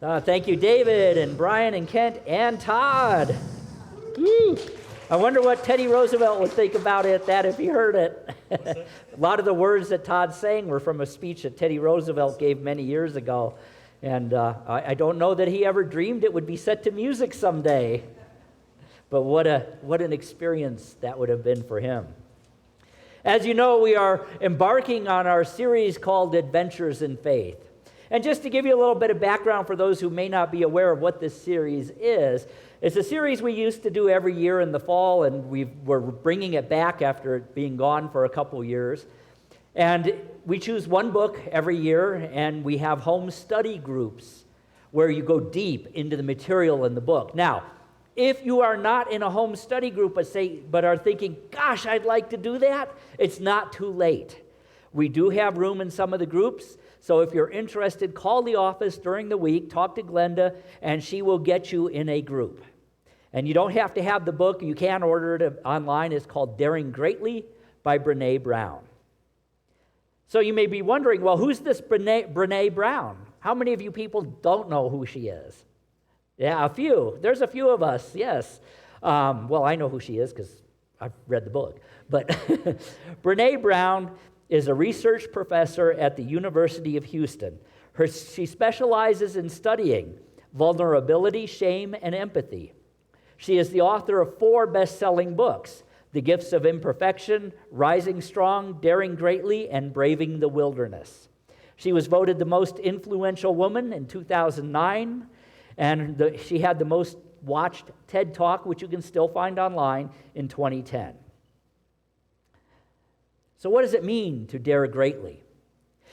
Thank you, David and Brian and Kent and Todd. Woo. I wonder what Teddy Roosevelt would think about that if he heard it. A lot of the words that Todd's saying were from a speech that Teddy Roosevelt gave many years ago. And I don't know that he ever dreamed it would be set to music someday. But what an experience that would have been for him. As you know, we are embarking on our series called Adventures in Faith. And just to give you a little bit of background for those who may not be aware of what this series is, it's a series we used to do every year in the fall, and we're bringing it back after it being gone for a couple years. And we choose one book every year, and we have home study groups where you go deep into the material in the book. Now, if you are not in a home study group but are thinking, gosh, I'd like to do that, it's not too late. We do have room in some of the groups. So if you're interested, call the office during the week, talk to Glenda, and she will get you in a group. And you don't have to have the book. You can order it online. It's called Daring Greatly by Brene Brown. So you may be wondering, well, who's this Brene Brown? How many of you people don't know who she is? Yeah, a few. There's a few of us, yes. Well, I know who she is because I've read the book. But Brene Brown is a research professor at the University of Houston. She specializes in studying vulnerability, shame, and empathy. She is the author of 4 best-selling books: The Gifts of Imperfection, Rising Strong, Daring Greatly, and Braving the Wilderness. She was voted the most influential woman in 2009, and she had the most watched TED Talk, which you can still find online, in 2010. So what does it mean to dare greatly?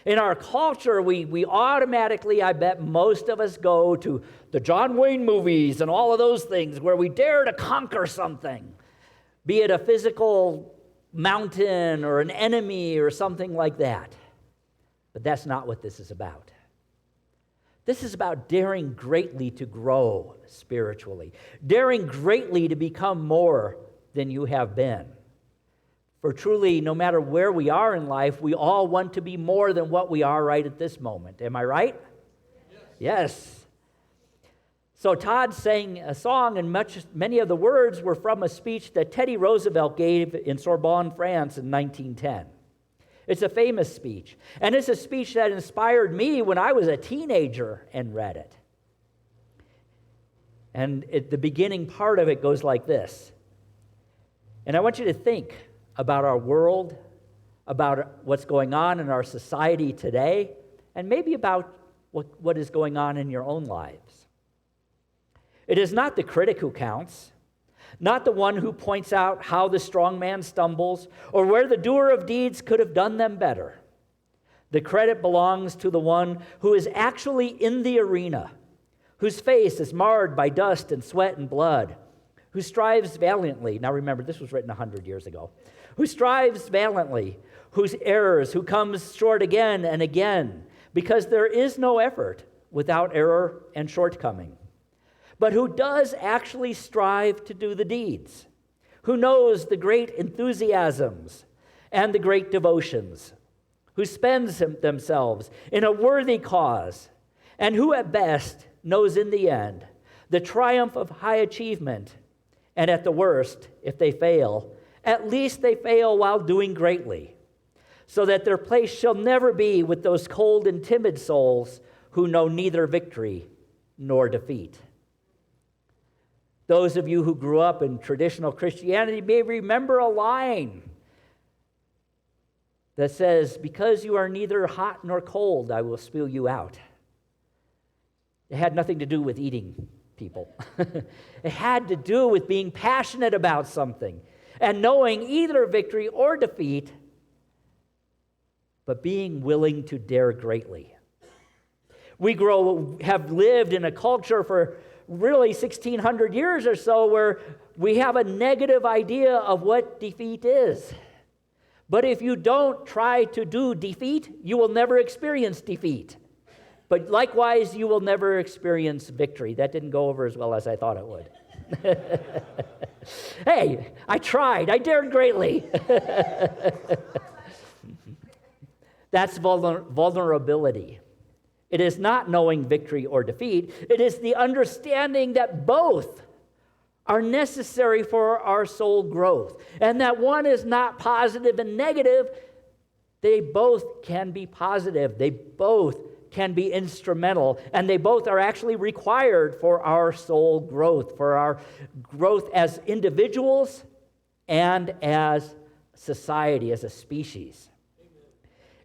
In our culture, we automatically, I bet most of us go to the John Wayne movies and all of those things where we dare to conquer something, be it a physical mountain or an enemy or something like that. But that's not what this is about. This is about daring greatly to grow spiritually, daring greatly to become more than you have been. For truly, no matter where we are in life, we all want to be more than what we are right at this moment. Am I right? Yes. So Todd sang a song, and many of the words were from a speech that Teddy Roosevelt gave in Sorbonne, France in 1910. It's a famous speech, and it's a speech that inspired me when I was a teenager and read it. And the beginning part of it goes like this. And I want you to think about our world, about what's going on in our society today, and maybe about what is going on in your own lives. It is not the critic who counts, not the one who points out how the strong man stumbles or where the doer of deeds could have done them better. The credit belongs to the one who is actually in the arena, whose face is marred by dust and sweat and blood, who strives valiantly. Now remember, this was written 100 years ago. Who strives valiantly, whose errors, who comes short again and again, because there is no effort without error and shortcoming, but who does actually strive to do the deeds, who knows the great enthusiasms and the great devotions, who spends themselves in a worthy cause, and who at best knows in the end the triumph of high achievement, and at the worst, if they fail, at least they fail while doing greatly, so that their place shall never be with those cold and timid souls who know neither victory nor defeat. Those of you who grew up in traditional Christianity may remember a line that says, "Because you are neither hot nor cold, I will spew you out." It had nothing to do with eating people. It had to do with being passionate about something and knowing either victory or defeat, but being willing to dare greatly. We have lived in a culture for really 1,600 years or so where we have a negative idea of what defeat is. But if you don't try to do defeat, you will never experience defeat. But likewise, you will never experience victory. That didn't go over as well as I thought it would. Hey, I tried. I dared greatly. That's vulnerability. It is not knowing victory or defeat. It is the understanding that both are necessary for our soul growth, and that one is not positive and negative. They both can be positive. They both can be instrumental, and they both are actually required for our soul growth, for our growth as individuals and as society, as a species.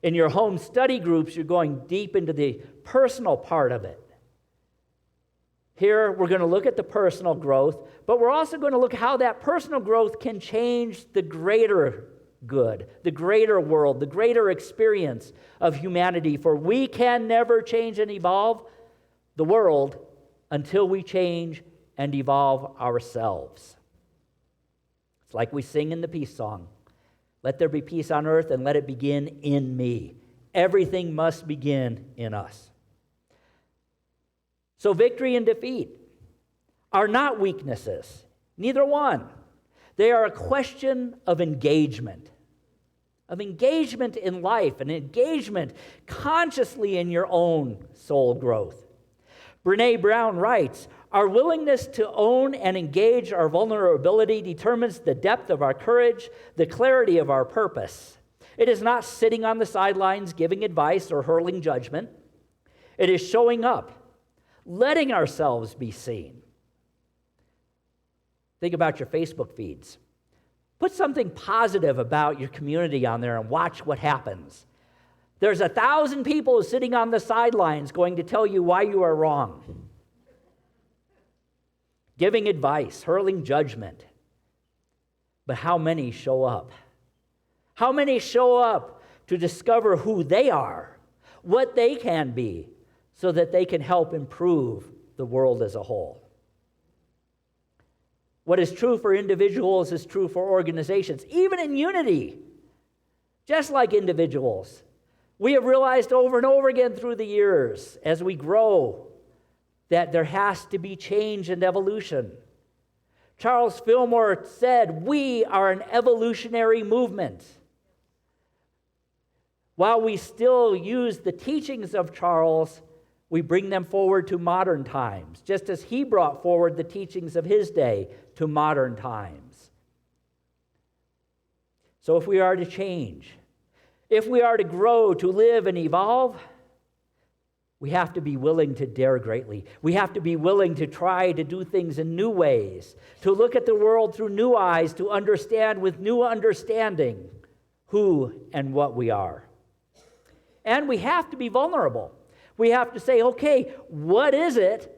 In your home study groups, you're going deep into the personal part of it. Here, we're going to look at the personal growth, but we're also going to look at how that personal growth can change the greater good, the greater world, the greater experience of humanity. For we can never change and evolve the world until we change and evolve ourselves. It's like we sing in the peace song. Let there be peace on earth, and let it begin in me. Everything must begin in us. So victory and defeat are not weaknesses, neither one. They are a question of engagement in life, and engagement consciously in your own soul growth. Brené Brown writes, "Our willingness to own and engage our vulnerability determines the depth of our courage, the clarity of our purpose. It is not sitting on the sidelines giving advice or hurling judgment. It is showing up, letting ourselves be seen." Think about your Facebook feeds. Put something positive about your community on there and watch what happens. There's 1,000 people sitting on the sidelines going to tell you why you are wrong, giving advice, hurling judgment. But how many show up? How many show up to discover who they are, what they can be, so that they can help improve the world as a whole? What is true for individuals is true for organizations, even in unity. Just like individuals, we have realized over and over again through the years as we grow that there has to be change and evolution. Charles Fillmore said, "We are an evolutionary movement." While we still use the teachings of Charles, we bring them forward to modern times, just as he brought forward the teachings of his day to modern times. So if we are to change, if we are to grow, to live and evolve, we have to be willing to dare greatly. We have to be willing to try to do things in new ways, to look at the world through new eyes, to understand with new understanding who and what we are. And we have to be vulnerable. We have to say, okay, what is it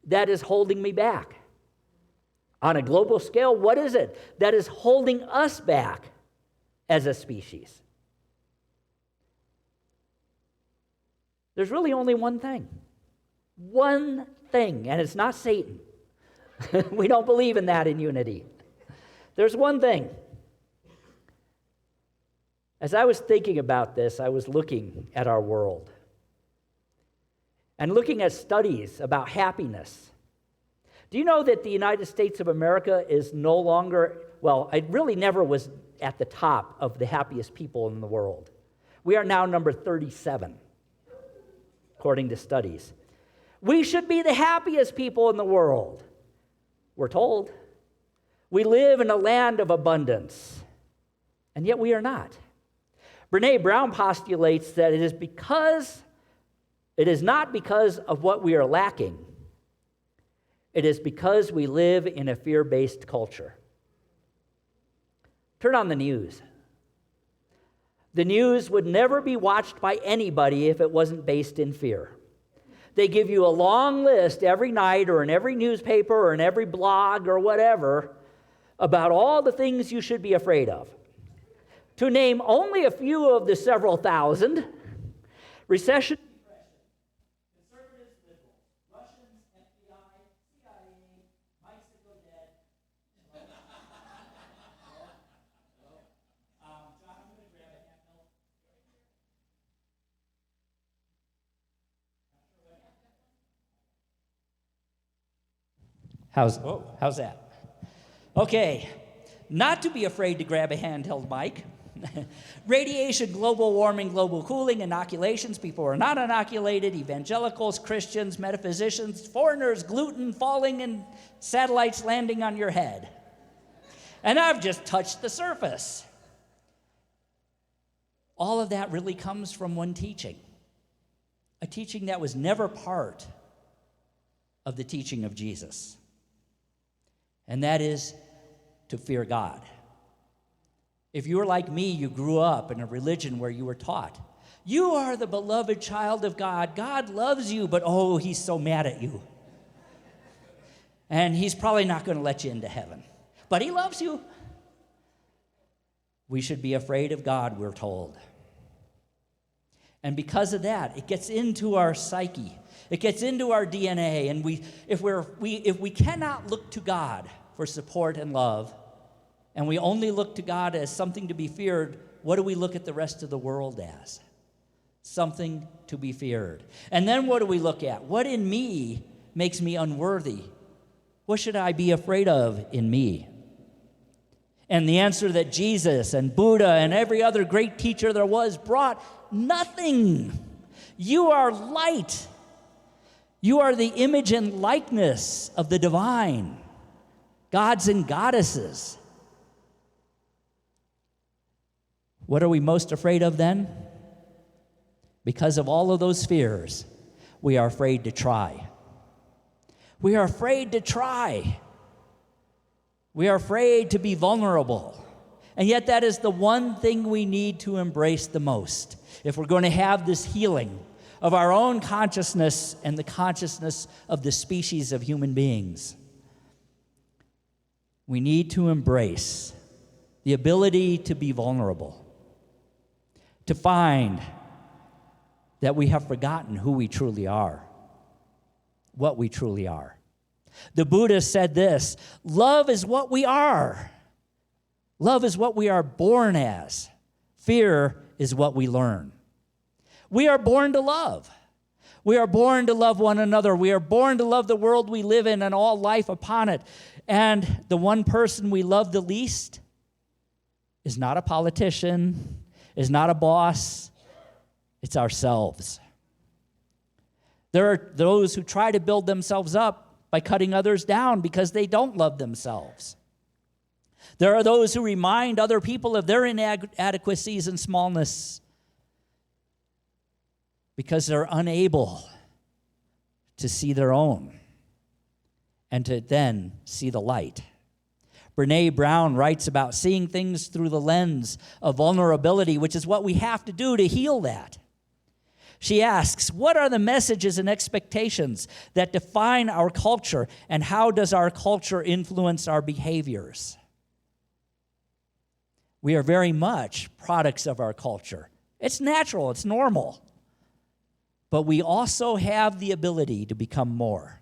that is holding me back? On a global scale, what is it that is holding us back as a species? There's really only one thing. One thing, and it's not Satan. We don't believe in that in unity. There's one thing. As I was thinking about this, I was looking at our world and looking at studies about happiness. Do you know that the United States of America is no longer, well, it really never was at the top of the happiest people in the world. We are now number 37, according to studies. We should be the happiest people in the world, we're told. We live in a land of abundance, and yet we are not. Brené Brown postulates that it is not because of what we are lacking. It is because we live in a fear-based culture. Turn on the news. The news would never be watched by anybody if it wasn't based in fear. They give you a long list every night or in every newspaper or in every blog or whatever about all the things you should be afraid of. To name only a few of the several thousand: recession, conservatives, liberals, Russians, FBI, CIA, Mexico dead. John, I'm going to grab a handle. How's that? Okay. Not to be afraid to grab a handheld mic. Radiation, global warming, global cooling, inoculations, people who are not inoculated, evangelicals, Christians, metaphysicians, foreigners, gluten, falling, and satellites landing on your head. And I've just touched the surface. All of that really comes from one teaching, a teaching that was never part of the teaching of Jesus. And that is to fear God. If you were like me, you grew up in a religion where you were taught, you are the beloved child of God. God loves you, but oh, he's so mad at you. And he's probably not going to let you into heaven. But he loves you. We should be afraid of God, we're told. And because of that, it gets into our psyche. It gets into our DNA. And if we cannot look to God for support and love, and we only look to God as something to be feared, what do we look at the rest of the world as? Something to be feared. And then what do we look at? What in me makes me unworthy? What should I be afraid of in me? And the answer that Jesus and Buddha and every other great teacher there was brought: nothing. You are light. You are the image and likeness of the divine, gods and goddesses. What are we most afraid of then? Because of all of those fears, we are afraid to try. We are afraid to try. We are afraid to be vulnerable. And yet that is the one thing we need to embrace the most if we're going to have this healing of our own consciousness and the consciousness of the species of human beings. We need to embrace the ability to be vulnerable, to find that we have forgotten who we truly are, what we truly are. The Buddha said this: love is what we are. Love is what we are born as. Fear is what we learn. We are born to love. We are born to love one another. We are born to love the world we live in and all life upon it. And the one person we love the least is not a politician, is not a boss. It's ourselves. There are those who try to build themselves up by cutting others down because they don't love themselves. There are those who remind other people of their inadequacies and smallness because they're unable to see their own and to then see the light. Brené Brown writes about seeing things through the lens of vulnerability, which is what we have to do to heal that. She asks, what are the messages and expectations that define our culture, and how does our culture influence our behaviors? We are very much products of our culture. It's natural, it's normal. But we also have the ability to become more.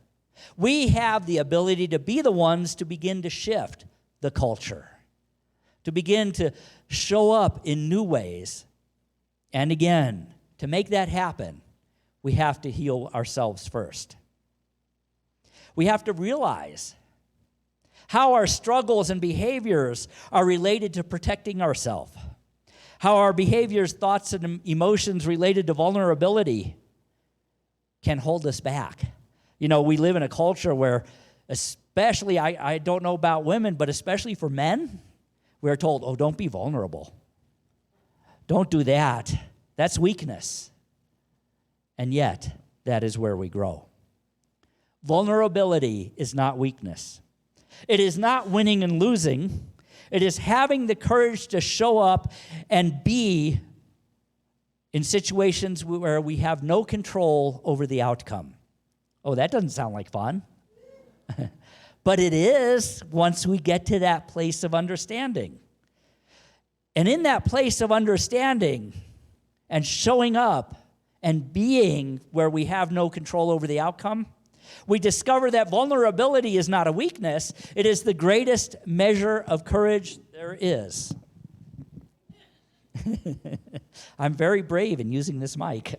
We have the ability to be the ones to begin to shift the culture, to begin to show up in new ways. And again, to make that happen, we have to heal ourselves first. We have to realize how our struggles and behaviors are related to protecting ourselves, how our behaviors, thoughts, and emotions related to vulnerability can hold us back. You know, we live in a culture where, especially, I don't know about women, but especially for men, we're told, oh, don't be vulnerable. Don't do that. That's weakness. And yet, that is where we grow. Vulnerability is not weakness. It is not winning and losing. It is having the courage to show up and be in situations where we have no control over the outcome. Oh, that doesn't sound like fun. But it is once we get to that place of understanding. And in that place of understanding and showing up and being where we have no control over the outcome, we discover that vulnerability is not a weakness. It is the greatest measure of courage there is. I'm very brave in using this mic.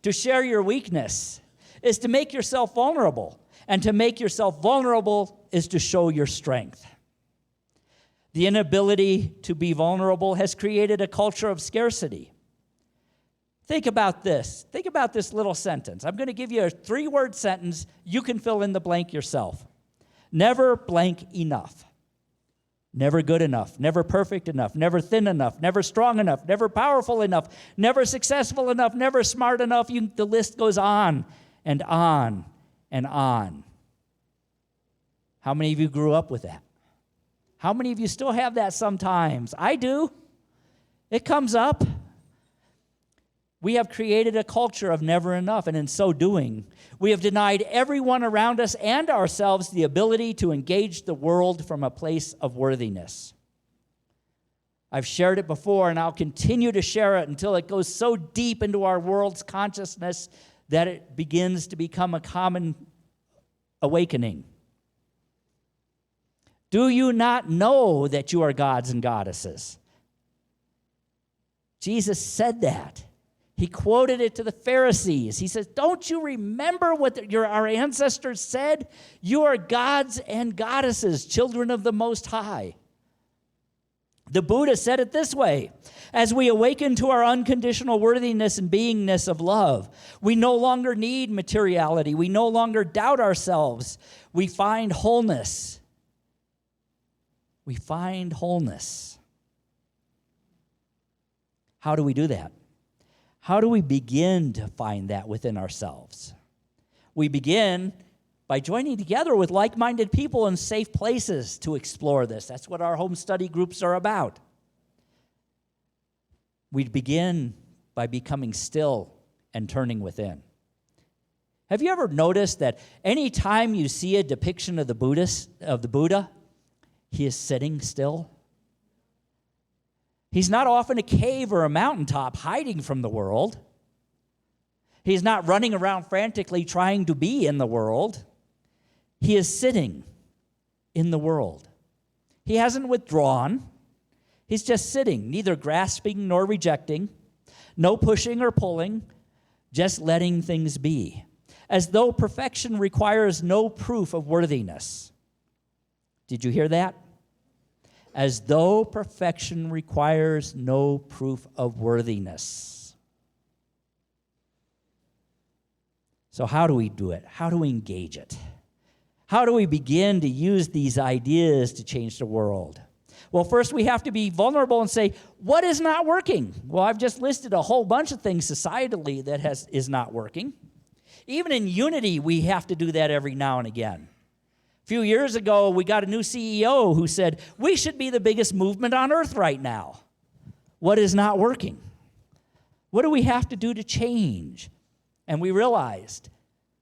To share your weakness is to make yourself vulnerable. And to make yourself vulnerable is to show your strength. The inability to be vulnerable has created a culture of scarcity. Think about this. Think about this little sentence. I'm going to give you a 3-word sentence. You can fill in the blank yourself. Never blank enough. Never good enough. Never perfect enough. Never thin enough. Never strong enough. Never powerful enough. Never successful enough. Never smart enough. The list goes on and on and on. How many of you grew up with that? How many of you still have that sometimes? I do. It comes up. We have created a culture of never enough, and in so doing, we have denied everyone around us and ourselves the ability to engage the world from a place of worthiness. I've shared it before, and I'll continue to share it until it goes so deep into our world's consciousness that it begins to become a common awakening. Do you not know that you are gods and goddesses? Jesus said that. He quoted it to the Pharisees. He says, don't you remember what our ancestors said? You are gods and goddesses, children of the Most High. The Buddha said it this way: as we awaken to our unconditional worthiness and beingness of love, we no longer need materiality. We no longer doubt ourselves. We find wholeness. We find wholeness. How do we do that? How do we begin to find that within ourselves? We begin by joining together with like-minded people in safe places to explore this. That's what our home study groups are about. We begin by becoming still and turning within. Have you ever noticed that any time you see a depiction of the Buddha, he is sitting still? He's not off in a cave or a mountaintop hiding from the world. He's not running around frantically trying to be in the world. He is sitting in the world. He hasn't withdrawn. He's just sitting, neither grasping nor rejecting, no pushing or pulling, just letting things be, as though perfection requires no proof of worthiness. Did you hear that? As though perfection requires no proof of worthiness. So how do we do it? How do we engage it? How do we begin to use these ideas to change the world? Well, first we have to be vulnerable and say, what is not working? Well, I've just listed a whole bunch of things societally that is not working. Even in unity, we have to do that every now and again. A few years ago, we got a new CEO who said, we should be the biggest movement on earth right now. What is not working? What do we have to do to change? And we realized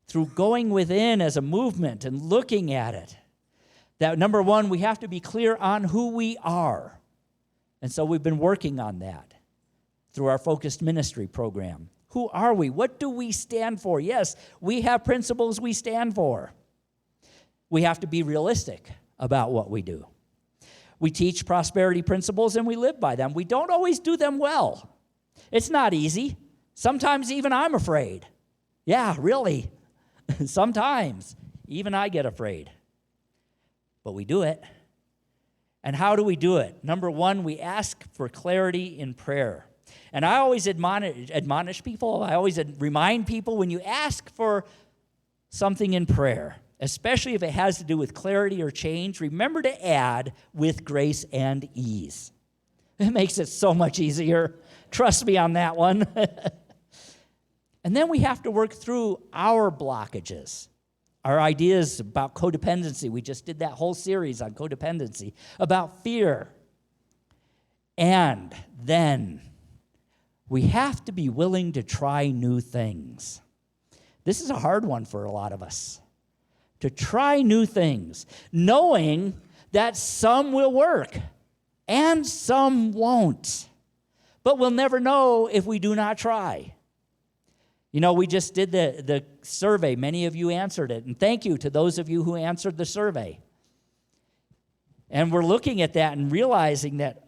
through going within as a movement and looking at it, that number one, we have to be clear on who we are. And so we've been working on that through our focused ministry program. Who are we? What do we stand for? Yes, we have principles we stand for. We have to be realistic about what we do. We teach prosperity principles and we live by them. We don't always do them well. It's not easy. Sometimes even I'm afraid. Yeah, really. Sometimes even I get afraid. But we do it. And how do we do it? Number one, we ask for clarity in prayer. And I always admonish people, I always remind people, when you ask for something in prayer, especially if it has to do with clarity or change, remember to add with grace and ease. It makes it so much easier. Trust me on that one. And then we have to work through our blockages, our ideas about codependency. We just did that whole series on codependency, about fear. And then we have to be willing to try new things. This is a hard one for a lot of us. To try new things, knowing that some will work and some won't. But we'll never know if we do not try. You know, we just did the survey. Many of you answered it. And thank you to those of you who answered the survey. And we're looking at that and realizing that,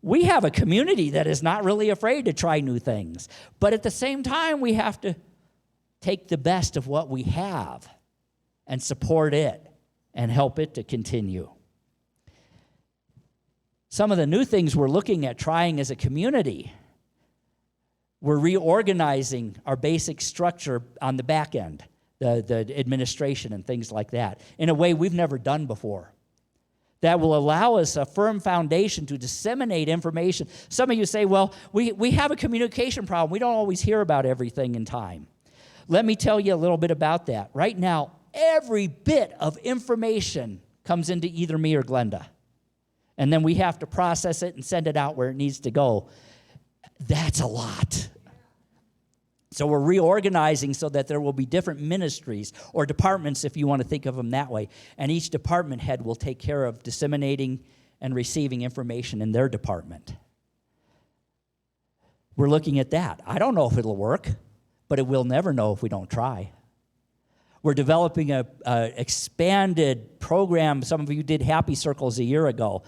we have a community that is not really afraid to try new things. But at the same time, we have to take the best of what we have and support it and help it to continue. Some of the new things we're looking at trying as a community, we're reorganizing our basic structure on the back end, the administration and things like that, in a way we've never done before. That will allow us a firm foundation to disseminate information. Some of you say, well, we have a communication problem. We don't always hear about everything in time. Let me tell you a little bit about that. Right now, every bit of information comes into either me or Glenda. And then we have to process it and send it out where it needs to go. That's a lot. So we're reorganizing so that there will be different ministries or departments, if you want to think of them that way. And each department head will take care of disseminating and receiving information in their department. We're looking at that. I don't know if it'll work, but we'll never know if we don't try. We're developing a expanded program. Some of you did Happy Circles a year ago.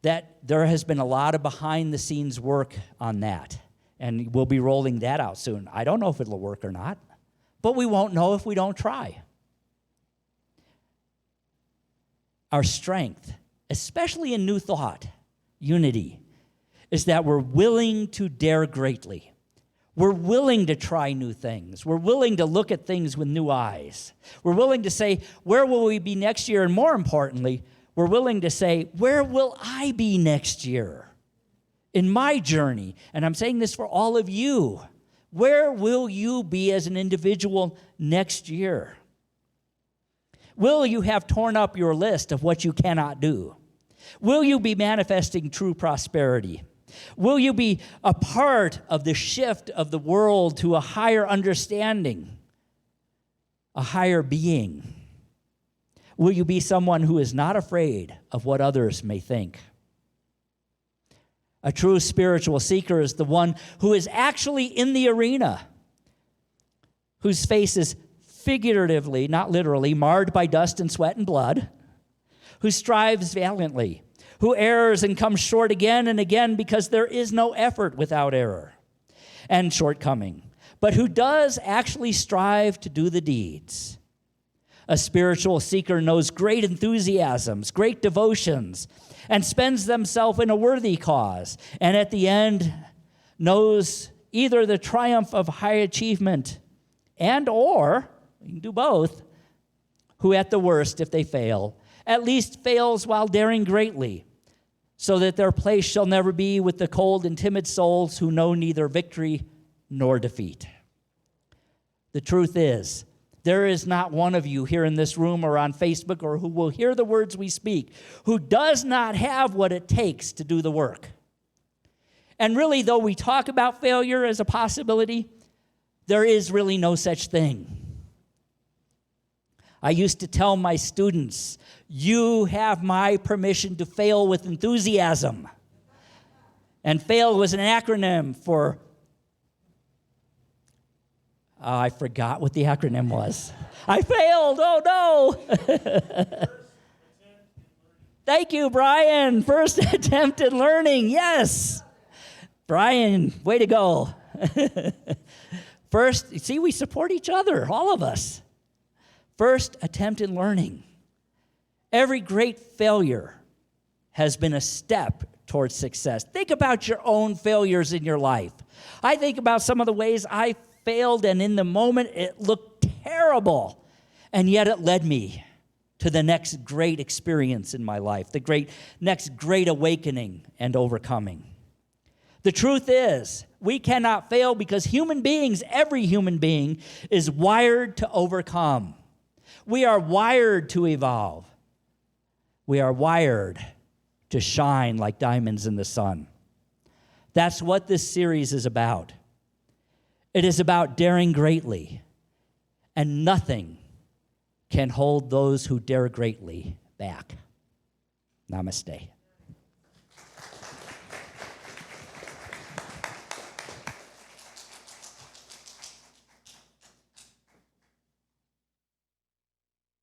That there has been a lot of behind-the-scenes work on that. And we'll be rolling that out soon. I don't know if it'll work or not, but we won't know if we don't try. Our strength, especially in New Thought, unity, is that we're willing to dare greatly. We're willing to try new things. We're willing to look at things with new eyes. We're willing to say, where will we be next year? And more importantly, we're willing to say, where will I be next year? In my journey, and I'm saying this for all of you, where will you be as an individual next year? Will you have torn up your list of what you cannot do? Will you be manifesting true prosperity? Will you be a part of the shift of the world to a higher understanding, a higher being? Will you be someone who is not afraid of what others may think? A true spiritual seeker is the one who is actually in the arena, whose face is figuratively, not literally, marred by dust and sweat and blood, who strives valiantly, who errs and comes short again and again because there is no effort without error and shortcoming, but who does actually strive to do the deeds. A spiritual seeker knows great enthusiasms, great devotions, and spends themselves in a worthy cause, and at the end knows either the triumph of high achievement and or, you can do both, who at the worst, if they fail, at least fails while daring greatly, so that their place shall never be with the cold and timid souls who know neither victory nor defeat. The truth is, there is not one of you here in this room or on Facebook or who will hear the words we speak who does not have what it takes to do the work. And really, though we talk about failure as a possibility, there is really no such thing. I used to tell my students, you have my permission to fail with enthusiasm. And FAIL was an acronym for I forgot what the acronym was. I failed. Oh, no. Thank you, Brian. First attempt at learning. Yes. Brian, way to go. First, see, we support each other, all of us. First attempt at learning. Every great failure has been a step towards success. Think about your own failures in your life. I think about some of the ways I failed, and in the moment it looked terrible, and yet it led me to the next great experience in my life, the next great awakening and overcoming. The truth is, we cannot fail because human beings, every human being, is wired to overcome. We are wired to evolve. We are wired to shine like diamonds in the sun. That's what this series is about. It is about daring greatly, and nothing can hold those who dare greatly back. Namaste.